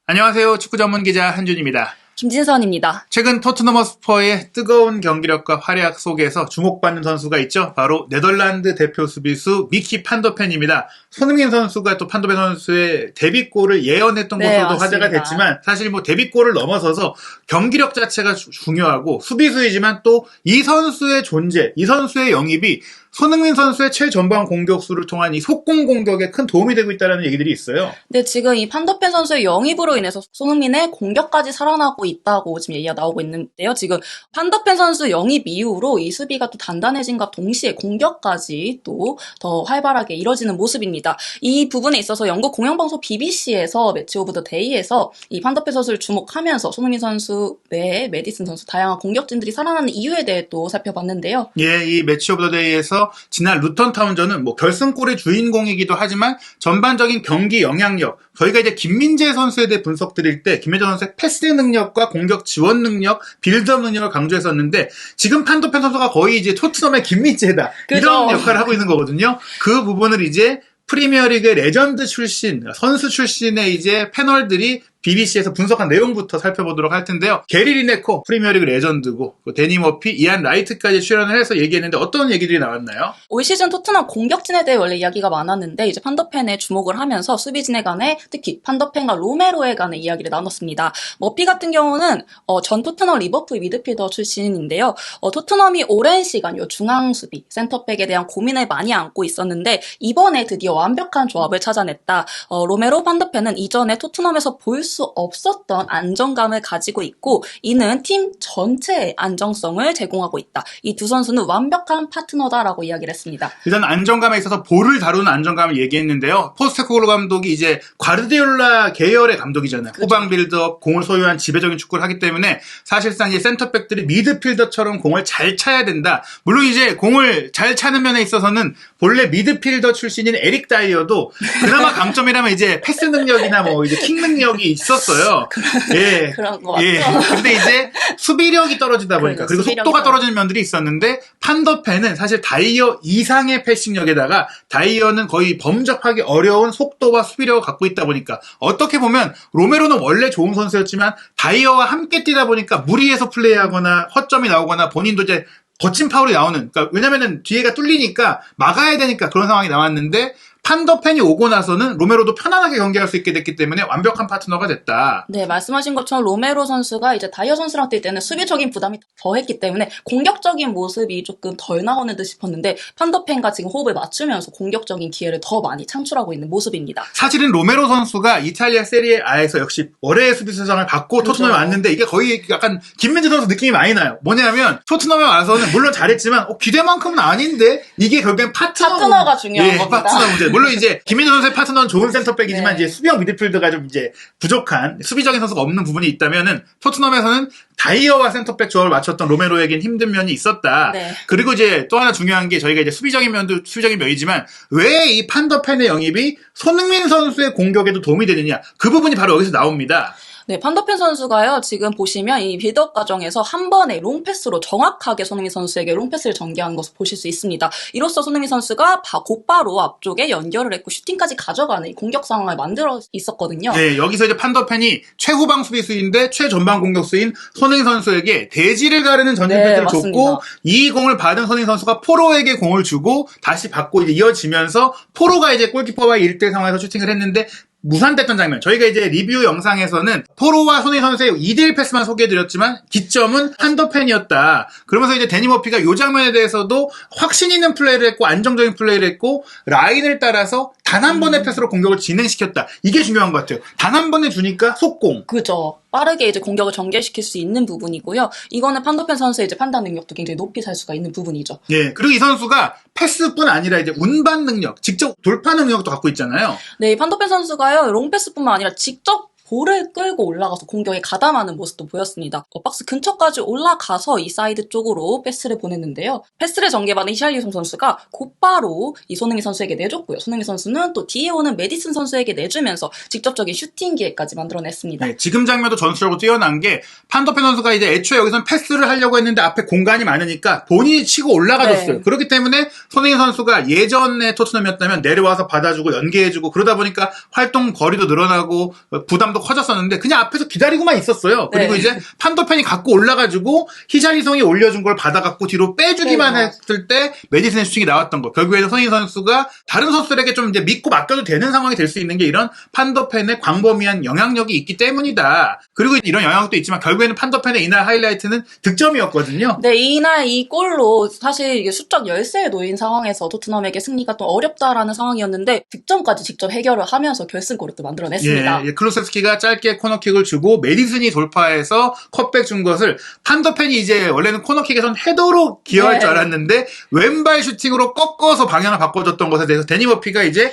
안녕하세요. 축구 전문 기자 한준입니다. 김진선입니다. 최근 토트넘 허스퍼의 뜨거운 경기력과 활약 속에서 주목받는 선수가 있죠. 바로 네덜란드 대표 수비수 미키 판더펜입니다. 손흥민 선수가 또 판더펜 선수의 데뷔골을 예언했던 것으로도 화제가 됐지만 사실 뭐 데뷔골을 넘어서서 경기력 자체가 중요하고 수비수이지만 또 이 선수의 존재, 이 선수의 영입이 손흥민 선수의 최전방 공격수를 통한 이 속공 공격에 큰 도움이 되고 있다는 얘기들이 있어요. 네, 지금 이 판더펜 선수의 영입으로 인해서 손흥민의 공격까지 살아나고 있다고 지금 얘기가 나오고 있는데요. 지금 판더펜 선수 영입 이후로 이 수비가 또 단단해진과 동시에 공격까지 또 더 활발하게 이뤄지는 모습입니다. 이 부분에 있어서 영국 공영방송 BBC에서 매치 오브 더 데이에서 이 판더펜 선수를 주목하면서 손흥민 선수 외에 메디슨 선수 다양한 공격진들이 살아나는 이유에 대해 또 살펴봤는데요. 예, 이 매치 오브 더 데이에서 지난 루턴 타운전은 뭐 결승골의 주인공이기도 하지만 전반적인 경기 영향력, 저희가 이제 김민재 선수에 대해 분석 드릴 때 김민재 선수의 패스 능력과 공격 지원 능력, 빌드업 능력을 강조했었는데 지금 판더펜 선수가 거의 이제 토트넘의 김민재다. 그죠? 이런 역할을 하고 있는 거거든요. 그 부분을 이제 프리미어리그의 레전드 출신, 선수 출신의 이제 패널들이 BBC에서 분석한 내용부터 살펴보도록 할 텐데요. 게리 리네커, 프리미어리그 레전드고 데니 머피, 이안 라이트까지 출연을 해서 얘기했는데 어떤 얘기들이 나왔나요? 올 시즌 토트넘 공격진에 대해 원래 이야기가 많았는데 이제 판더펜에 주목을 하면서 수비진에 관해 특히 판더펜과 로메로에 관해 이야기를 나눴습니다. 머피 같은 경우는 전 토트넘 리버풀 미드필더 출신인데요. 토트넘이 오랜 시간 요 중앙 수비, 센터백에 대한 고민을 많이 안고 있었는데 이번에 드디어 완벽한 조합을 찾아냈다. 로메로 판더펜은 이전에 토트넘에서 볼 수 없었던 안정감을 가지고 있고 이는 팀 전체의 안정성을 제공하고 있다. 이 두 선수는 완벽한 파트너다라고 이야기를 했습니다. 일단 안정감에 있어서 볼을 다루는 안정감을 얘기했는데요. 포스테코글로 감독이 이제 과르디올라 계열의 감독이잖아요. 그렇죠. 후방 빌드업, 공을 소유한 지배적인 축구를 하기 때문에 사실상 이제 센터백들이 미드필더처럼 공을 잘 차야 된다. 물론 이제 공을 잘 차는 면에 있어서는 본래 미드필더 출신인 에릭 다이어도 그나마 강점이라면 이제 패스 능력이나 뭐 이제 킥 능력이 있었어요. 예. 그런 거 맞죠? 예. 근데 이제 수비력이 떨어지다 보니까 그리고 속도가 떨어지는 면들이 있었는데 판더펜은 사실 다이어 이상의 패싱력에다가 다이어는 거의 범접하기 어려운 속도와 수비력을 갖고 있다 보니까 어떻게 보면 로메로는 원래 좋은 선수였지만 다이어와 함께 뛰다 보니까 무리해서 플레이하거나 허점이 나오거나 본인도 이제 거친 파울이 나오는, 그러니까 왜냐면은 뒤에가 뚫리니까 막아야 되니까 그런 상황이 나왔는데 판더펜이 오고 나서는 로메로도 편안하게 경기할 수 있게 됐기 때문에 완벽한 파트너가 됐다. 네, 말씀하신 것처럼 로메로 선수가 이제 다이어 선수랑 뛸 때는 수비적인 부담이 덜했기 때문에 공격적인 모습이 조금 덜 나오는 듯 싶었는데 판더펜과 지금 호흡을 맞추면서 공격적인 기회를 더 많이 창출하고 있는 모습입니다. 사실은 로메로 선수가 이탈리아 세리에 A에서 역시 올해의 수비수상을 받고 그렇죠. 토트넘에 왔는데 이게 거의 약간 김민재 선수 느낌이 많이 나요. 뭐냐면 토트넘에 와서는 물론 잘했지만 기대만큼은 아닌데 이게 결국엔 파트너가 중요한 겁니다. 파트너 문제. 물론 이제 김민재 선수의 파트너는 좋은 센터백이지만 네. 이제 수비형 미드필더가 좀 이제 부족한 수비적인 선수가 없는 부분이 있다면은 토트넘에서는 다이어와 센터백 조합을 맞췄던 로메로에겐 힘든 면이 있었다. 네. 그리고 이제 또 하나 중요한 게 저희가 이제 수비적인 면이지만 왜 이 판더펜의 영입이 손흥민 선수의 공격에도 도움이 되느냐 그 부분이 바로 여기서 나옵니다. 네, 판더펜 선수가요, 지금 보시면 이 빌드업 과정에서 한 번에 롱패스로 정확하게 손흥민 선수에게 롱패스를 전개하는 것을 보실 수 있습니다. 이로써 손흥민 선수가 곧바로 앞쪽에 연결을 했고 슈팅까지 가져가는 이 공격 상황을 만들어 있었거든요. 네, 여기서 이제 판더펜이 최후방 수비수인데 최전방 공격수인 손흥민 선수에게 대지를 가르는 전진 패스를 줬고 이 공을 받은 손흥민 선수가 포로에게 공을 주고 다시 받고 이제 이어지면서 포로가 이제 골키퍼와의 1대1 상황에서 슈팅을 했는데 무산됐던 장면. 저희가 이제 리뷰 영상에서는 포로와 손흥민 선수의 2대1 패스만 소개해드렸지만 기점은 판더펜이었다. 그러면서 이제 데니 머피가 이 장면에 대해서도 확신 있는 플레이를 했고 안정적인 플레이를 했고 라인을 따라서 단 한 번의 패스로 공격을 진행시켰다. 이게 중요한 것 같아요. 단 한 번에 주니까 속공. 그죠. 빠르게 이제 공격을 전개시킬 수 있는 부분이고요. 이거는 판더펜 선수의 이제 판단 능력도 굉장히 높이 살 수가 있는 부분이죠. 예. 그리고 이 선수가 패스뿐 아니라 이제 운반 능력, 직접 돌파 능력도 갖고 있잖아요. 네, 판더펜 선수가요, 롱패스뿐만 아니라 직접 볼을 끌고 올라가서 공격에 가담하는 모습도 보였습니다. 박스 근처까지 올라가서 이 사이드 쪽으로 패스를 보냈는데요. 패스를 전개받은 히샬리송 선수가 곧바로 이 손흥민 선수에게 내줬고요. 손흥민 선수는 또 뒤에 오는 메디슨 선수에게 내주면서 직접적인 슈팅 기회까지 만들어냈습니다. 네, 지금 장면도 전술적으로 뛰어난 게 판더펜 선수가 이제 애초에 여기선 패스를 하려고 했는데 앞에 공간이 많으니까 본인이 치고 올라가줬어요. 네. 그렇기 때문에 손흥민 선수가 예전에 토트넘이었다면 내려와서 받아주고 연계해주고 그러다 보니까 활동 거리도 늘어나고 부담도 부담도 커졌었는데 그냥 앞에서 기다리고만 있었어요. 그리고 네. 이제 판더펜이 갖고 올라가지고 히샬리송이 올려준 걸 받아갖고 뒤로 빼주기만 네. 했을 때 메디슨의 슈팅이 나왔던 거. 결국에는 손흥민 선수가 다른 선수들에게 좀 이제 믿고 맡겨도 되는 상황이 될 수 있는 게 이런 판더펜의 광범위한 영향력이 있기 때문이다. 그리고 이런 영향력도 있지만 결국에는 판더펜의 이날 하이라이트는 득점이었거든요. 네, 이날 이 골로 사실 이게 수적 열세에 놓인 상황에서 토트넘에게 승리가 또 어렵다라는 상황이었는데 득점까지 직접 해결을 하면서 결승골을 또 만들어냈습니다. 예, 클루세스키가 짧게 코너킥을 주고 메디슨이 돌파해서 컷백 준 것을 판더펜이 이제 원래는 코너킥에선 헤더로 기여할 네. 줄 알았는데 왼발 슈팅으로 꺾어서 방향을 바꿔줬던 것에 대해서 데니 머피가 이제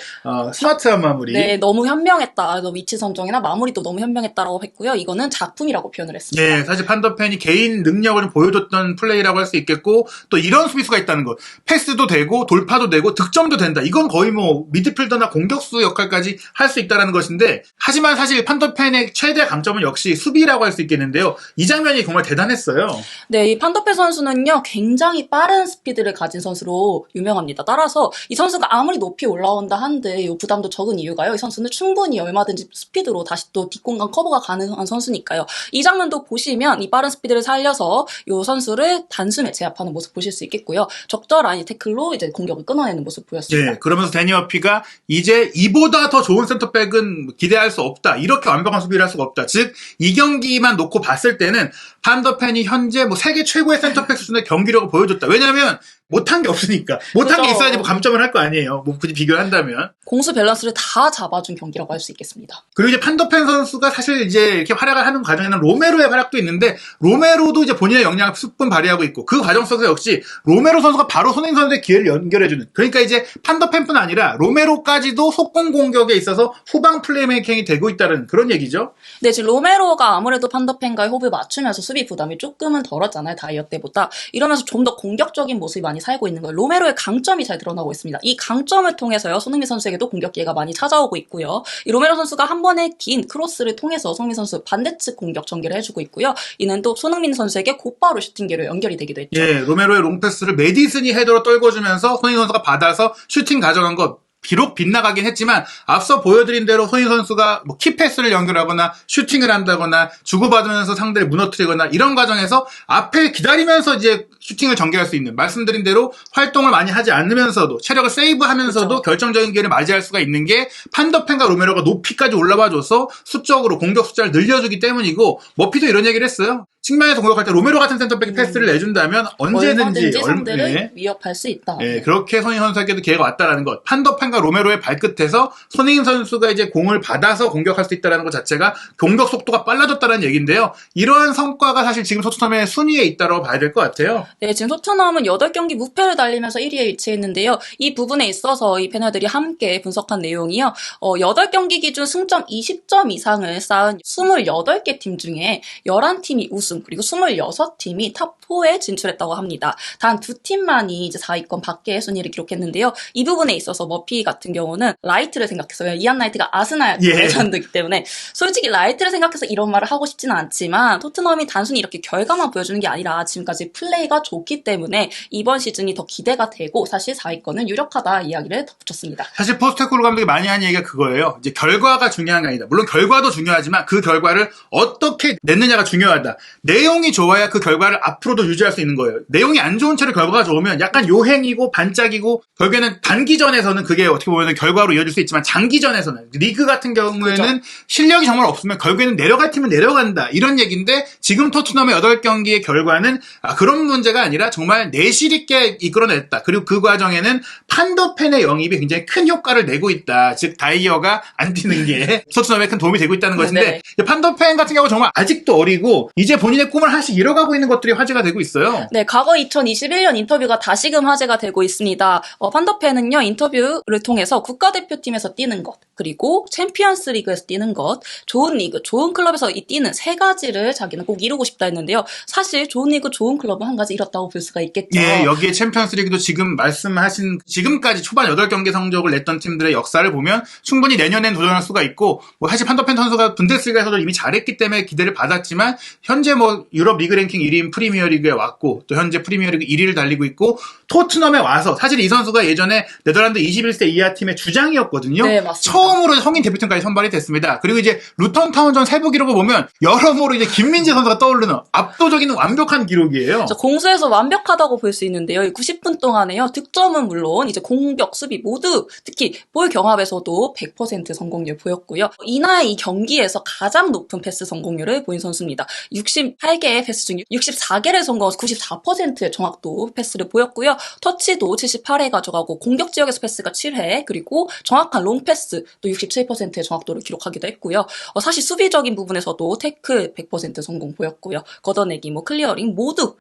스마트한 마무리. 네, 너무 현명했다. 위치 선정이나 마무리도 너무 현명했다라고 했고요. 이거는 작품이라고 표현을 했습니다. 예, 사실 판더펜이 개인 능력을 좀 보여줬던 플레이라고 할 수 있겠고 또 이런 수비수가 있다는 것. 패스도 되고 돌파도 되고 득점도 된다. 이건 거의 뭐 미드필더나 공격수 역할까지 할 수 있다는 것인데 하지만 사실 판더펜의 최대 강점은 역시 수비라고 할 수 있겠는데요. 이 장면이 정말 대단했어요. 네, 이 판더펜 선수는요, 굉장히 빠른 스피드를 가진 선수로 유명합니다. 따라서 이 선수가 아무리 높이 올라온다 한들 이 부담도 적은 이유가요. 이 선수는 충분히 얼마든지 스피드로 다시 또 뒷공간 커버가 가능한 선수니까요. 이 장면도 보시면 이 빠른 스피드를 살려서 이 선수를 단숨에 제압하는 모습 보실 수 있겠고요. 적절한 이 태클로 이제 공격을 끊어내는 모습 보였습니다. 예, 그러면서 데니 머피가 이제 이보다 더 좋은 센터백은 기대할 수 없다. 이렇게 완벽한 수비를 할 수가 없다. 즉, 이 경기만 놓고 봤을 때는 판더펜이 현재 뭐 세계 최고의 센터백 수준의 경기력을 보여줬다. 왜냐하면 못한 게 없으니까. 못한 게 그죠. 있어야지 뭐 감점을 할 거 아니에요. 뭐 굳이 비교를 한다면. 공수 밸런스를 다 잡아준 경기라고 할 수 있겠습니다. 그리고 이제 판더펜 선수가 사실 이제 이렇게 활약을 하는 과정에는 로메로의 활약도 있는데 로메로도 이제 본인의 역량을 습분 발휘하고 있고 그 과정 속에서 역시 로메로 선수가 바로 손흥민 선수의 기회를 연결해주는 그러니까 이제 판더펜뿐 아니라 로메로까지도 속공 공격에 있어서 후방 플레이메이킹이 되고 있다는 그런 얘기죠. 네, 지금 로메로가 아무래도 판더펜과의 호흡을 맞추면서 수비 부담이 조금은 덜었잖아요. 다이어 때보다. 이러면서 좀 더 공격적인 모습이 많이 살고 있는 거예요. 로메로의 강점이 잘 드러나고 있습니다. 이 강점을 통해서요. 손흥민 선수에게도 공격 기회가 많이 찾아오고 있고요. 이 로메로 선수가 한 번의 긴 크로스를 통해서 손흥민 선수 반대측 공격 전개를 해주고 있고요. 이는 또 손흥민 선수에게 곧바로 슈팅 기회로 연결이 되기도 했죠. 예, 로메로의 롱패스를 메디슨이 헤더로 떨궈주면서 손흥민 선수가 받아서 슈팅 가져간 것 비록 빗나가긴 했지만 앞서 보여드린 대로 손흥민 선수가 뭐 키패스를 연결하거나 슈팅을 한다거나 주고받으면서 상대를 무너뜨리거나 이런 과정에서 앞에 기다리면서 이제 슈팅을 전개할 수 있는 말씀드린 대로 활동을 많이 하지 않으면서도 체력을 세이브하면서도 그렇죠. 결정적인 기회를 맞이할 수가 있는 게 판더펜과 로메로가 높이까지 올라와줘서 수적으로 공격 숫자를 늘려주기 때문이고 머피도 이런 얘기를 했어요. 측면에서 공격할 때 로메로 같은 센터백이 패스를 내준다면 언제든지 상대를 예. 위협할 수 있다. 예, 그렇게 손흥민 선수에게도 기회가 왔다라는 것. 판더펜과 로메로의 발끝에서 손흥민 선수가 이제 공을 받아서 공격할 수 있다는 것 자체가 공격 속도가 빨라졌다는 얘기인데요. 이러한 성과가 사실 지금 토트넘의 순위에 있다고 봐야 될 것 같아요. 네, 지금 토트넘은 8경기 무패를 달리면서 1위에 위치했는데요. 이 부분에 있어서 이 패널들이 함께 분석한 내용이요. 8경기 기준 승점 20점 이상을 쌓은 28개 팀 중에 11팀이 우승, 그리고 26팀이 탑4에 진출했다고 합니다. 단 2팀만이 이제 4위권 밖의 순위를 기록했는데요. 이 부분에 있어서 머피 같은 경우는 라이트를 생각했어요. 이안 라이트가 아스날 예. 레전드이기 때문에 솔직히 라이트를 생각해서 이런 말을 하고 싶지는 않지만 토트넘이 단순히 이렇게 결과만 보여주는 게 아니라 지금까지 플레이가 좋기 때문에 이번 시즌이 더 기대가 되고 사실 4위권은 유력하다 이야기를 덧붙였습니다. 사실 포스테코글루 감독이 많이 하는 얘기가 그거예요. 이제 결과가 중요한 게 아니다. 물론 결과도 중요하지만 그 결과를 어떻게 냈느냐가 중요하다. 내용이 좋아야 그 결과를 앞으로도 유지할 수 있는 거예요. 내용이 안 좋은 채로 결과가 좋으면 약간 요행이고 반짝이고 결국에는 단기전에서는 그게 어떻게 보면 결과로 이어질 수 있지만 장기전에서는 리그 같은 경우에는 그렇죠. 실력이 정말 없으면 결국에는 내려갈 팀은 내려간다. 이런 얘기인데 지금 토트넘의 8경기의 결과는 그런 문제가 아니라 정말 내실 있게 이끌어냈다. 그리고 그 과정에는 판더펜의 영입이 굉장히 큰 효과를 내고 있다. 즉 다이어가 안 뛰는 게 토트넘에 큰 도움이 되고 있다는 것인데 판더펜 같은 경우 정말 아직도 어리고 이제 본인의 꿈을 하나씩 이뤄가고 있는 것들이 화제가 되고 있어요. 네, 과거 2021년 인터뷰가 다시금 화제가 되고 있습니다. 판더펜은요, 인터뷰를 통해서 국가대표팀에서 뛰는 것, 그리고 챔피언스 리그에서 뛰는 것, 좋은 리그, 좋은 클럽에서 뛰는 세 가지를 자기는 꼭 이루고 싶다 했는데요. 사실 좋은 리그, 좋은 클럽은 한 가지 이뤘다고 볼 수가 있겠죠. 예, 여기에 챔피언스 리그도 지금 말씀하신 지금까지 초반 8경기 성적을 냈던 팀들의 역사를 보면 충분히 내년엔 도전할 수가 있고 사실 판더펜 선수가 분데스리가에서도 이미 잘했기 때문에 기대를 받았지만 현재 뭐 유럽 리그 랭킹 1위인 프리미어리그에 왔고 또 현재 프리미어리그 1위를 달리고 있고 토트넘에 와서 사실 이 선수가 예전에 네덜란드 21세 이하 팀의 주장이었거든요. 네, 맞습니다. 처음으로 성인 대표팀까지 선발이 됐습니다. 그리고 이제 루턴 타운전 세부 기록을 보면 여러모로 이제 김민재 선수가 떠오르는 압도적인 완벽한 기록이에요. 공수에서 완벽하다고 볼 수 있는데요. 이 90분 동안에요. 득점은 물론 이제 공격, 수비 모두 특히 볼 경합에서도 100% 성공률 보였고요. 이날 이 경기에서 가장 높은 패스 성공률을 보인 선수입니다. 68개의 패스 중 64개를 성공해서 94%의 정확도 패스를 보였고요. 터치도 78회 가져가고 공격 지역에서 패스가 7회 그리고 정확한 롱 패스 또 67%의 정확도를 기록하기도 했고요. 사실 수비적인 부분에서도 태클 100% 성공 보였고요. 걷어내기, 뭐 클리어링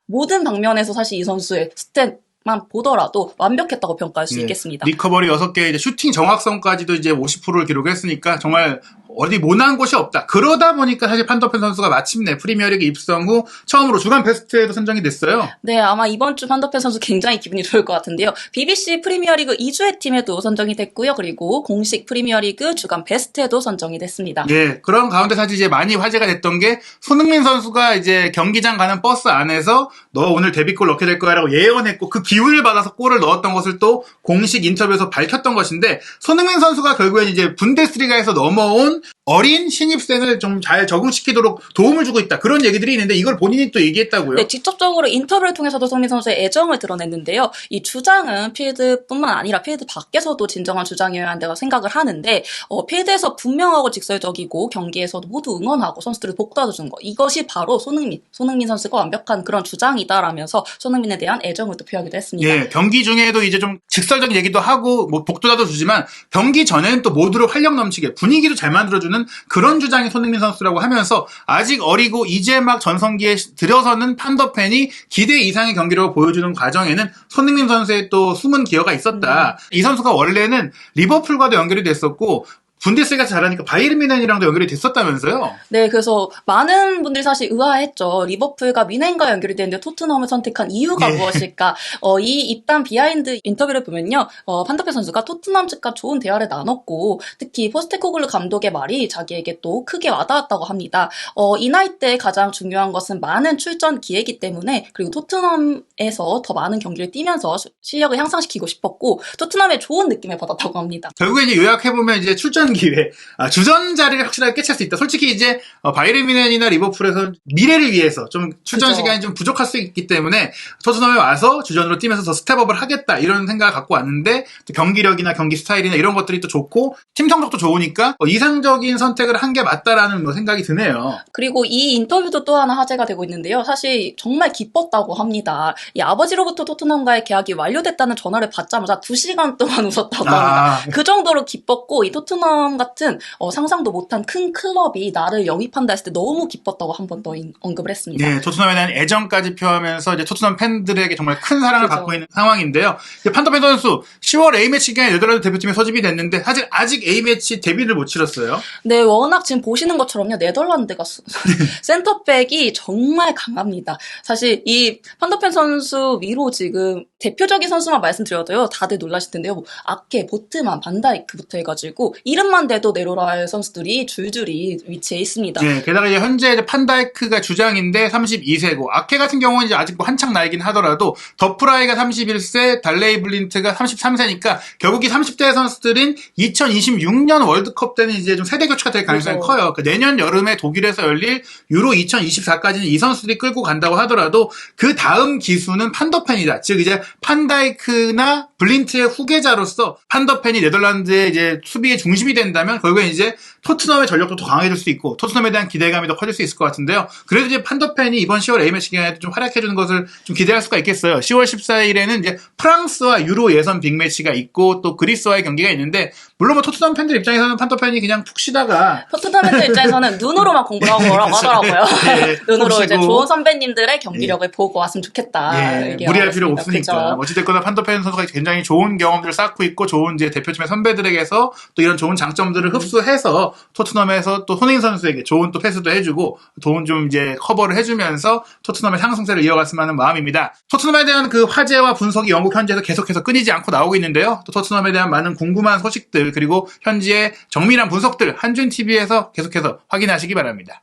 모든 방면에서 사실 이 선수의 스탯만 보더라도 완벽했다고 평가할 수 있겠습니다. 리커버리 6개, 이제 슈팅 정확성까지도 이제 50%를 기록했으니까 정말 어디 못난 곳이 없다. 그러다 보니까 사실 판더펜 선수가 마침내 프리미어리그 입성 후 처음으로 주간 베스트에도 선정이 됐어요. 네, 아마 이번 주 판더펜 선수 굉장히 기분이 좋을 것 같은데요. BBC 프리미어리그 2주의 팀에도 선정이 됐고요. 그리고 공식 프리미어리그 주간 베스트에도 선정이 됐습니다. 예, 그런 가운데 사실 이제 많이 화제가 됐던 게 손흥민 선수가 이제 경기장 가는 버스 안에서 너 오늘 데뷔골 넣게 될 거야라고 예언했고 그 기운을 받아서 골을 넣었던 것을 또 공식 인터뷰에서 밝혔던 것인데 손흥민 선수가 결국엔 이제 분데스리가에서 넘어온 어린 신입생을 좀 잘 적응시키도록 도움을 주고 있다. 그런 얘기들이 있는데 이걸 본인이 또 얘기했다고요? 네, 직접적으로 인터뷰를 통해서도 손흥민 선수의 애정을 드러냈는데요. 이 주장은 필드뿐만 아니라 필드 밖에서도 진정한 주장이어야 한다고 생각을 하는데 필드에서 분명하고 직설적이고 경기에서도 모두 응원하고 선수들을 복도와주는 거. 이것이 바로 손흥민 선수가 완벽한 그런 주장이다라면서 손흥민에 대한 애정을 또 표하기도 했습니다. 예, 경기 중에도 이제 좀 직설적인 얘기도 하고 뭐 복도라도 주지만 경기 전에는 또 모두를 활력 넘치게 분위기도 잘 만들어주는 그런 주장이 손흥민 선수라고 하면서 아직 어리고 이제 막 전성기에 들어서는 판더팬이 기대 이상의 경기력을 보여주는 과정에는 손흥민 선수의 또 숨은 기여가 있었다. 이 선수가 원래는 리버풀과도 연결이 됐었고 분데스리가 잘하니까 바이에른 뮌헨이랑도 연결이 됐었다면서요? 네, 그래서 많은 분들이 사실 의아했죠. 리버풀과 뮌헨과 연결이 되는데 토트넘을 선택한 이유가 무엇일까? 이 입단 비하인드 인터뷰를 보면요. 판더펜 선수가 토트넘 측과 좋은 대화를 나눴고 특히 포스테코글루 감독의 말이 자기에게 또 크게 와닿았다고 합니다. 이 나이 때 가장 중요한 것은 많은 출전 기회이기 때문에 그리고 토트넘에서 더 많은 경기를 뛰면서 실력을 향상시키고 싶었고 토트넘의 좋은 느낌을 받았다고 합니다. 결국에 이제 요약해보면 이제 출전 기회, 주전 자리를 확실하게 깨칠 수 있다. 솔직히 이제 바이에른 뮌헨이나 리버풀에서 미래를 위해서 좀 출전 그죠. 시간이 좀 부족할 수 있기 때문에 토트넘에 와서 주전으로 뛰면서 더 스텝업을 하겠다 이런 생각을 갖고 왔는데 또 경기력이나 경기 스타일이나 이런 것들이 또 좋고 팀 성적도 좋으니까 이상적인 선택을 한 게 맞다라는 뭐 생각이 드네요. 그리고 이 인터뷰도 또 하나 화제가 되고 있는데요. 사실 정말 기뻤다고 합니다. 이 아버지로부터 토트넘과의 계약이 완료됐다는 전화를 받자마자 2시간 동안 웃었다고 합니다. 그 정도로 기뻤고 이 토트넘 같은 상상도 못한 큰 클럽이 나를 영입한다 했을 때 너무 기뻤다고 한 번 더 언급을 했습니다. 네, 토트넘에 대한 애정까지 표하면서 이제 토트넘 팬들에게 정말 큰 사랑을 그렇죠. 받고 있는 상황인데요. 이제 판더펜 선수 10월 A매치 기간에 네덜란드 대표팀에 소집이 됐는데 사실 아직 A매치 데뷔를 못 치렀어요. 네, 워낙 지금 보시는 것처럼요. 네덜란드가 센터백이 정말 강합니다. 사실 이 판더펜 선수 위로 지금 대표적인 선수만 말씀드려도요. 다들 놀라실 텐데요. 뭐 아케, 보트만, 반다이크부터 해가지고 이름만 대도 내로라의 선수들이 줄줄이 위치해 있습니다. 네, 게다가 이제 현재 이제 판다이크가 주장인데 32세고 아케 같은 경우는 이제 아직 뭐 한창 나이긴 하더라도 더프라이가 31세, 달레이 블린트가 33세니까 결국 이 30대 선수들인 2026년 월드컵 때는 이제 좀 세대 교체가 될 가능성이 그렇죠. 커요. 내년 여름에 독일에서 열릴 유로 2024까지는 이 선수들이 끌고 간다고 하더라도 그 다음 기수는 판더펜이다. 즉 이제 판다이크나 블린트의 후계자로서 판더펜이 네덜란드의 이제 수비의 중심이 된다면 결국엔 이제 토트넘의 전력도 더 강해질 수 있고 토트넘에 대한 기대감이 더 커질 수 있을 것 같은데요. 그래도 이제 판더펜이 이번 10월 A매치 기간에 좀 활약해주는 것을 좀 기대할 수가 있겠어요. 10월 14일에는 이제 프랑스와 유로 예선 빅매치가 있고 또 그리스와의 경기가 있는데 물론 뭐 토트넘 팬들 입장에서는 판더펜이 그냥 푹 쉬다가 토트넘 팬들 입장에서는 눈으로만 공부를 하고 오라고 하더라고요. 네, 눈으로 푹 이제 쉬고. 좋은 선배님들의 경기력을 보고 왔으면 좋겠다. 예, 얘기하고 무리할 필요 있습니다. 없으니까. 그죠? 어찌됐거나 판더펜 선수가 굉장히 좋은 경험들을 쌓고 있고 좋은 이제 대표팀의 선배들에게서 또 이런 좋은 장점들을 흡수해서 토트넘에서 또 손흥민 선수에게 좋은 또 패스도 해주고 좋은 좀 이제 커버를 해주면서 토트넘의 상승세를 이어갔으면 하는 마음입니다. 토트넘에 대한 그 화제와 분석이 영국 현지에서 계속해서 끊이지 않고 나오고 있는데요. 또 토트넘에 대한 많은 궁금한 소식들 그리고 현지의 정밀한 분석들 한준TV에서 계속해서 확인하시기 바랍니다.